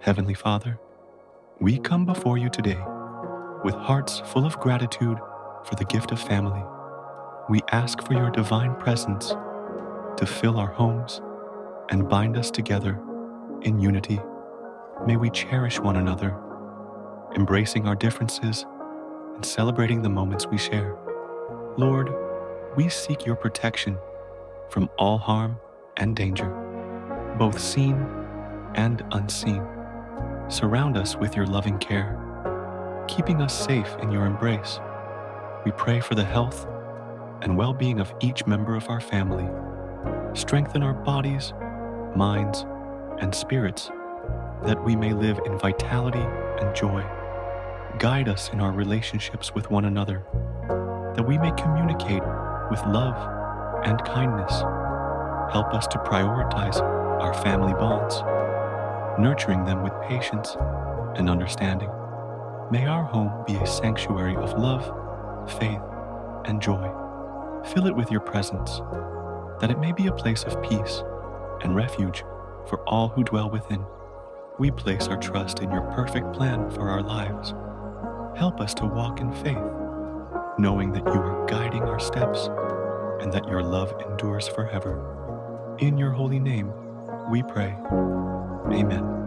Heavenly Father, we come before you today with hearts full of gratitude for the gift of family. We ask for your divine presence to fill our homes and bind us together in unity. May we cherish one another, embracing our differences and celebrating the moments we share. Lord, we seek your protection from all harm and danger, both seen and unseen. Surround us with your loving care, keeping us safe in your embrace. We pray for the health and well-being of each member of our family. Strengthen our bodies, minds, and spirits that we may live in vitality and joy. Guide us in our relationships with one another, that we may communicate with love and kindness. Help us to prioritize our family bonds, nurturing them with patience and understanding. May our home be a sanctuary of love, faith, and joy. Fill it with your presence, that it may be a place of peace and refuge for all who dwell within. We place our trust in your perfect plan for our lives. Help us to walk in faith, knowing that you are guiding our steps and that your love endures forever. In your holy name, we pray. Amen.